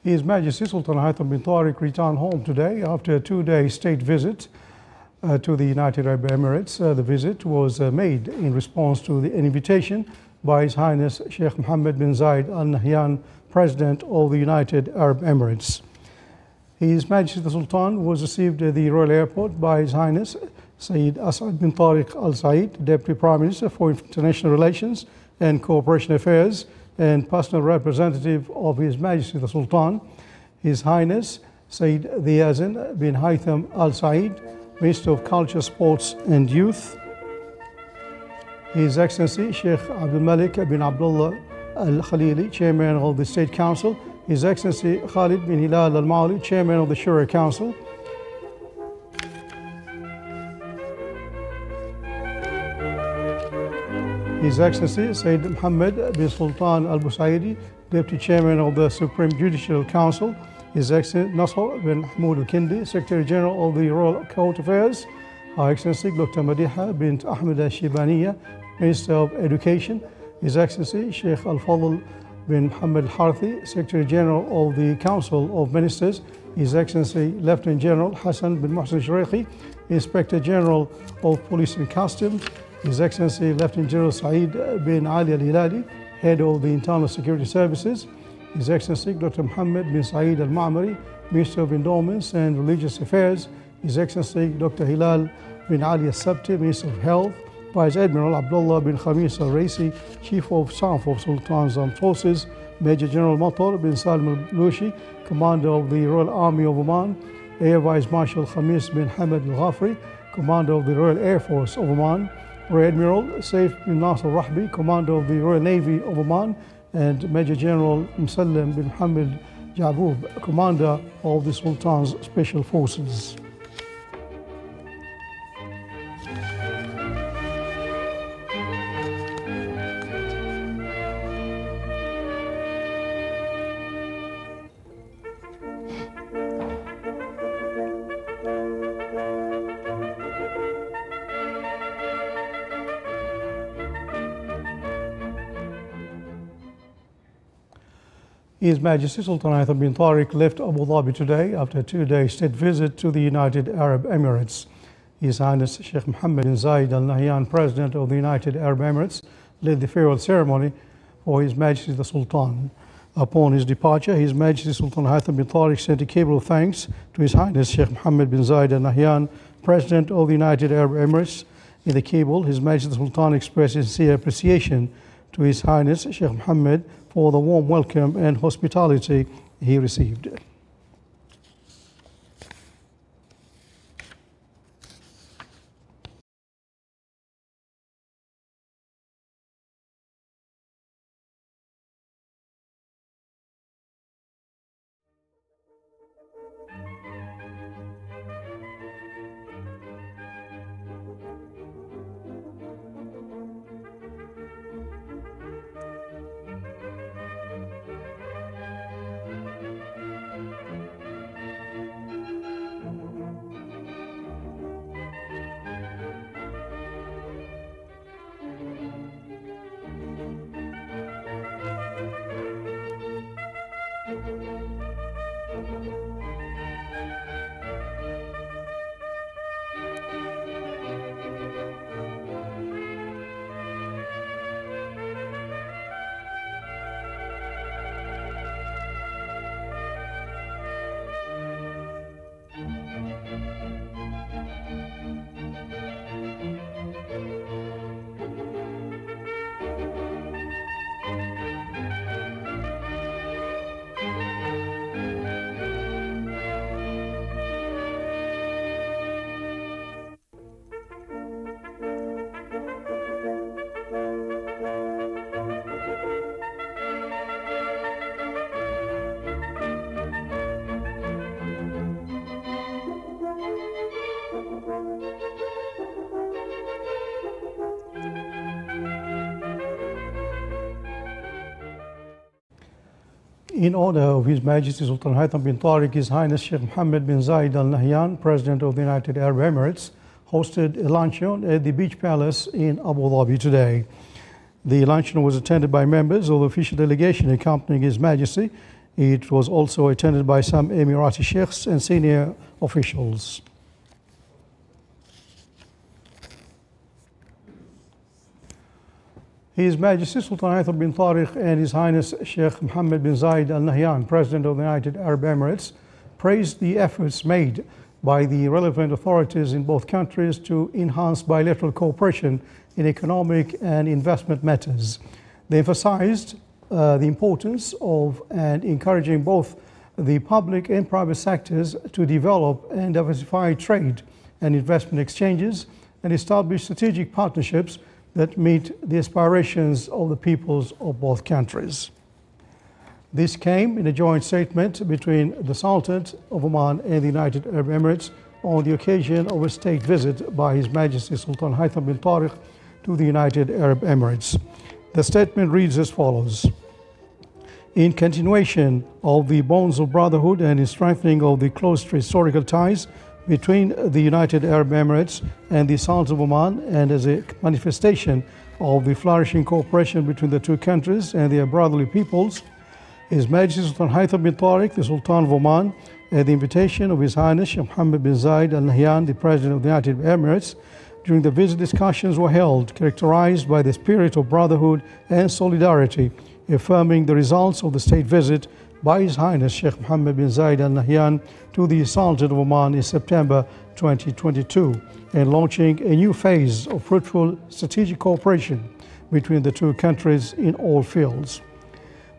His Majesty Sultan Haitham bin Tarik returned home today after a two-day state visit to the United Arab Emirates. The visit was made in response to an invitation by His Highness Sheikh Mohammed bin Zayed Al Nahyan, President of the United Arab Emirates. His Majesty the Sultan was received at the Royal Airport by His Highness Sayyid Asad bin Tariq Al Said, Deputy Prime Minister for International Relations and Cooperation Affairs and personal representative of His Majesty the Sultan. His Highness Sayyid Yazin bin Haitham Al Said, Minister of Culture, Sports and Youth. His Excellency Sheikh Abdul Malik bin Abdullah Al Khalili, Chairman of the State Council. His Excellency Khalid bin Hilal Al Maali, Chairman of the Shura Council. His Excellency Sayyid Muhammad bin Sultan Al Busaidi, Deputy Chairman of the Supreme Judicial Council. His Excellency Nasr bin Mahmoud Al Kindi, Secretary General of the Royal Court Affairs. Her Excellency Dr. Madiha bint Ahmed Al Shibaniya, Minister of Education. His Excellency Sheikh Al Fadl bin Muhammad Al Harthi, Secretary General of the Council of Ministers. His Excellency Lieutenant General Hassan bin Mohsen Shreikhi, Inspector General of Police and Customs. His Excellency Lieutenant General Saeed bin Ali Al Hilali, Head of the Internal Security Services. His Excellency Dr. Mohammed bin Saeed Al Ma'mari, Minister of Endowments and Religious Affairs. His Excellency Dr. Hilal bin Ali Al Sabti, Minister of Health. Vice Admiral Abdullah bin Khamis Al Raisi, Chief of Staff of Sultan's Armed Forces. Major General Matar bin Salim Al Lushi, Commander of the Royal Army of Oman. Air Vice Marshal Khamis bin Hamad Al Ghafri, Commander of the Royal Air Force of Oman. Rear Admiral Saif bin Nasser Rahbi, Commander of the Royal Navy of Oman, and Major General Musallam bin Hamid Jabub, Commander of the Sultan's Special Forces. His Majesty Sultan Haitham bin Tarik left Abu Dhabi today after a two-day state visit to the United Arab Emirates. His Highness Sheikh Mohammed bin Zayed Al Nahyan, President of the United Arab Emirates, led the farewell ceremony for His Majesty the Sultan. Upon his departure, His Majesty Sultan Haitham bin Tarik sent a cable of thanks to His Highness Sheikh Mohammed bin Zayed Al Nahyan, President of the United Arab Emirates. In the cable, His Majesty the Sultan expressed sincere appreciation to His Highness Sheikh Mohammed for the warm welcome and hospitality he received. In honor of His Majesty Sultan Haitham bin Tarik, His Highness Sheikh Mohammed bin Zayed Al Nahyan, President of the United Arab Emirates, hosted a luncheon at the Beach Palace in Abu Dhabi today. The luncheon was attended by members of the official delegation accompanying His Majesty, It was also attended by some Emirati sheikhs and senior officials. His Majesty Sultan Haitham bin Tarik and His Highness Sheikh Mohammed bin Zayed Al Nahyan, President of the United Arab Emirates, praised the efforts made by the relevant authorities in both countries to enhance bilateral cooperation in economic and investment matters. They emphasized the importance of and encouraging both the public and private sectors to develop and diversify trade and investment exchanges and establish strategic partnerships that meet the aspirations of the peoples of both countries. This came in a joint statement between the Sultan of Oman and the United Arab Emirates on the occasion of a state visit by His Majesty Sultan Haitham bin Tarik to the United Arab Emirates. The statement reads as follows. In continuation of the bonds of brotherhood and in strengthening of the close historical ties between the United Arab Emirates and the Sultan of Oman, and as a manifestation of the flourishing cooperation between the two countries and their brotherly peoples, His Majesty Sultan Haitham bin Tarik, the Sultan of Oman, at the invitation of His Highness Sheikh Mohammed bin Zayed Al Nahyan, the President of the United Arab Emirates, during the visit discussions were held, characterized by the spirit of brotherhood and solidarity, affirming the results of the state visit by His Highness Sheikh Mohammed bin Zayed Al Nahyan to the Sultan of Oman in September 2022 and launching a new phase of fruitful strategic cooperation between the two countries in all fields.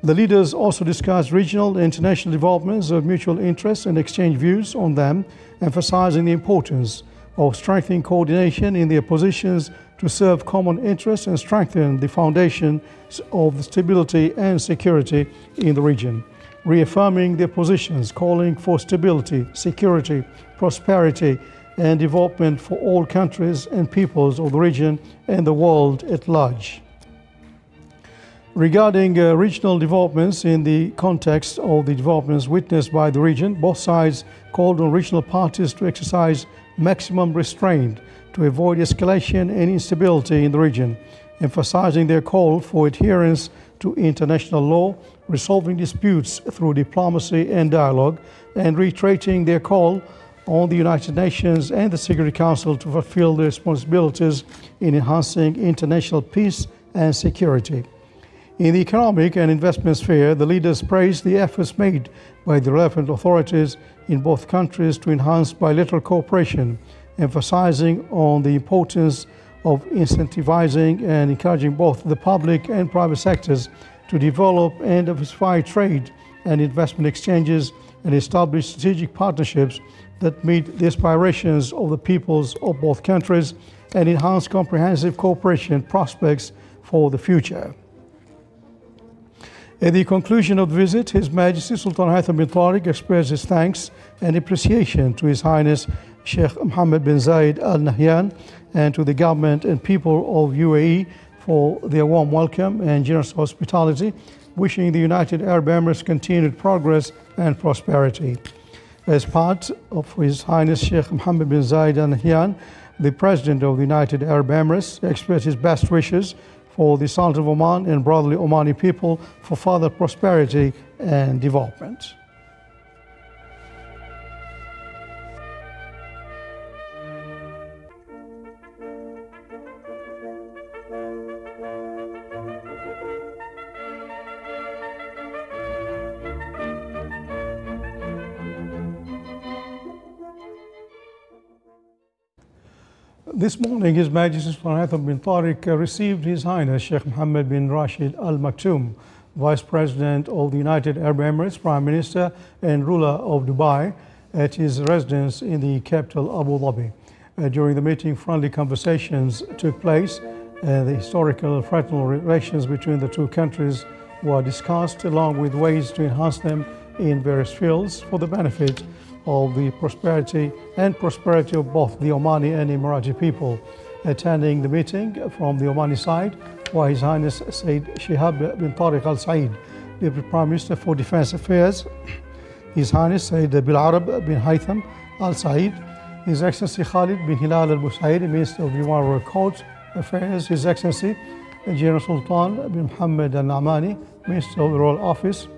The leaders also discussed regional and international developments of mutual interest and exchanged views on them, emphasizing the importance of strengthening coordination in their positions to serve common interests and strengthen the foundation of the stability and security in the region, reaffirming their positions, calling for stability, security, prosperity, and development for all countries and peoples of the region and the world at large. Regarding regional developments in the context of the developments witnessed by the region, both sides called on regional parties to exercise maximum restraint to avoid escalation and instability in the region, emphasizing their call for adherence to international law, resolving disputes through diplomacy and dialogue, and reiterating their call on the United Nations and the Security Council to fulfill their responsibilities in enhancing international peace and security. In the economic and investment sphere, the leaders praised the efforts made by the relevant authorities in both countries to enhance bilateral cooperation, emphasizing on the importance of incentivizing and encouraging both the public and private sectors to develop and diversify trade and investment exchanges and establish strategic partnerships that meet the aspirations of the peoples of both countries and enhance comprehensive cooperation prospects for the future. At the conclusion of the visit, His Majesty Sultan Haitham bin Tarik expressed his thanks and appreciation to His Highness Sheikh Mohammed bin Zayed Al Nahyan and to the government and people of UAE for their warm welcome and generous hospitality, wishing the United Arab Emirates continued progress and prosperity. As part of His Highness Sheikh Mohammed bin Zayed Al Nahyan, the President of the United Arab Emirates expressed his best wishes for the Sultan of Oman and brotherly Omani people for further prosperity and development. This morning, His Majesty Sultan Haitham bin Tarik received His Highness Sheikh Mohammed bin Rashid Al Maktoum, Vice President of the United Arab Emirates, Prime Minister and ruler of Dubai, at his residence in the capital Abu Dhabi. During the meeting, friendly conversations took place. The historical and fraternal relations between the two countries were discussed, along with ways to enhance them in various fields for the benefit of the prosperity of both the Omani and Emirati people. Attending the meeting from the Omani side was His Highness Sayyid Shihab bin Tarik Al Said, Deputy Prime Minister for Defense Affairs, His Highness Sayyid Bil-Arab bin Haytham Al Said, His Excellency Khalid bin Hilal Al Busaid, Minister of Royal Court Affairs, His Excellency General Sultan bin Muhammad Al Namani, Minister of the Royal Office,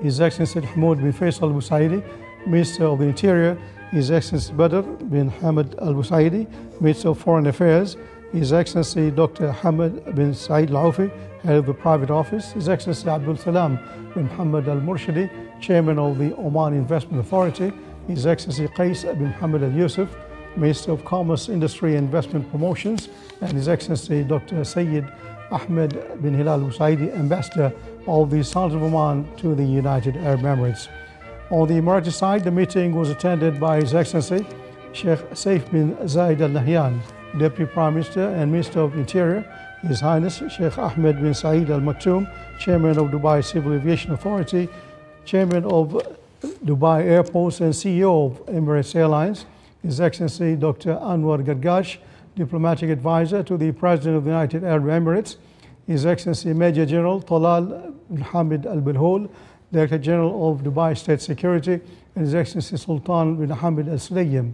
His Excellency Mahmoud bin Faisal al-Busaidi, Minister of the Interior, His Excellency Badr bin Hamad al-Busaidi, Minister of Foreign Affairs, His Excellency Dr. Hamad bin Said al-Aufi, Head of the Private Office, His Excellency Abdul Salam bin Muhammad al-Murshidi, Chairman of the Oman Investment Authority, His Excellency Qais bin Muhammad al-Yusuf, Minister of Commerce, Industry and Investment Promotions, and His Excellency Dr. Sayyid Ahmed bin Hilal al-Busaidi, Ambassador of the Sultan of Oman to the United Arab Emirates. On the Emirati side, the meeting was attended by His Excellency Sheikh Saif bin Zayed Al Nahyan, Deputy Prime Minister and Minister of Interior, His Highness Sheikh Ahmed bin Saeed Al Maktoum, Chairman of Dubai Civil Aviation Authority, Chairman of Dubai Airports and CEO of Emirates Airlines, His Excellency Dr. Anwar Gargash, Diplomatic Advisor to the President of the United Arab Emirates, His Excellency Major General Talal bin Hamid Al Bilhol, Director General of Dubai State Security, and His Excellency Sultan bin Hamid Al Sulaym,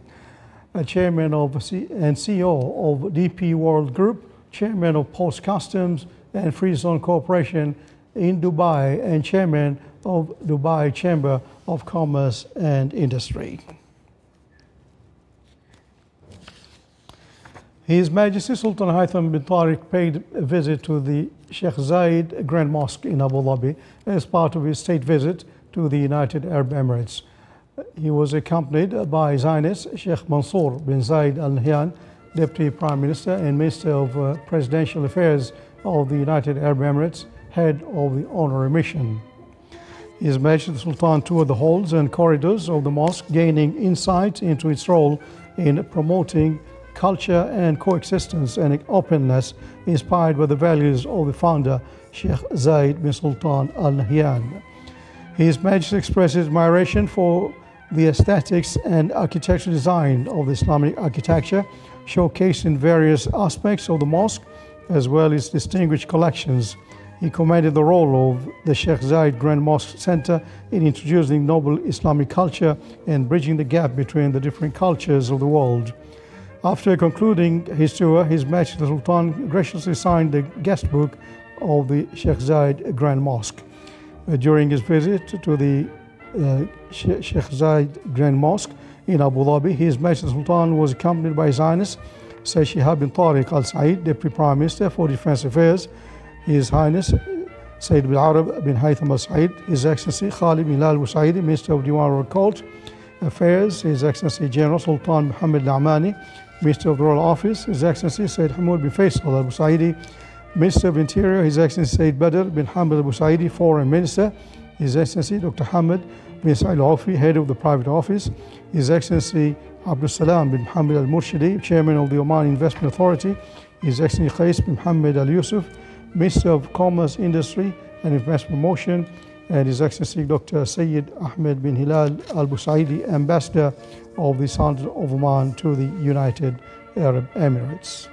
Chairman of and CEO of DP World Group, Chairman of Post Customs and Free Zone Corporation in Dubai, and Chairman of Dubai Chamber of Commerce and Industry. His Majesty Sultan Haitham bin Tarik paid a visit to the Sheikh Zayed Grand Mosque in Abu Dhabi as part of his state visit to the United Arab Emirates. He was accompanied by His Highness Sheikh Mansour bin Zayed Al Nahyan, Deputy Prime Minister and Minister of Presidential Affairs of the United Arab Emirates, Head of the Honorary Mission. His Majesty the Sultan toured the halls and corridors of the mosque, gaining insight into its role in promoting culture and coexistence and openness inspired by the values of the founder Sheikh Zayed bin Sultan Al Nahyan. His Majesty expresses admiration for the aesthetics and architectural design of the Islamic architecture, showcased in various aspects of the mosque, as well as distinguished collections. He commended the role of the Sheikh Zayed Grand Mosque Center in introducing noble Islamic culture and bridging the gap between the different cultures of the world. After concluding his tour, His Majesty the Sultan graciously signed the guest book of the Sheikh Zayed Grand Mosque. During his visit to the Sheikh Zayed Grand Mosque in Abu Dhabi, His Majesty the Sultan was accompanied by His Highness Sheikh Shihab bin Tariq Al Said, Deputy Prime Minister for Defense Affairs, His Highness Sayyid bin Arab bin Haitham Al Said, His Excellency Khalid bin Hilal Busaidi, Minister of Diwan Royal Court Affairs, His Excellency General Sultan Muhammad Al Amani, Minister of the Royal Office, His Excellency Sayyid Hamoud bin Faisal Al Busaidi, Minister of Interior, His Excellency Sayyid Badr bin Hamad Al Busaidi, Foreign Minister, His Excellency Dr. Hamad bin Said al-Aufi, Head of the Private Office, His Excellency Abdul Salam bin Muhammad al-Murshidi, Chairman of the Oman Investment Authority, His Excellency Qais bin Muhammad al-Yusuf, Minister of Commerce, Industry and Investment Promotion, and His Excellency Dr. Sayyid Ahmed bin Hilal al-Busaidi, Ambassador of the Sultan of Oman to the United Arab Emirates.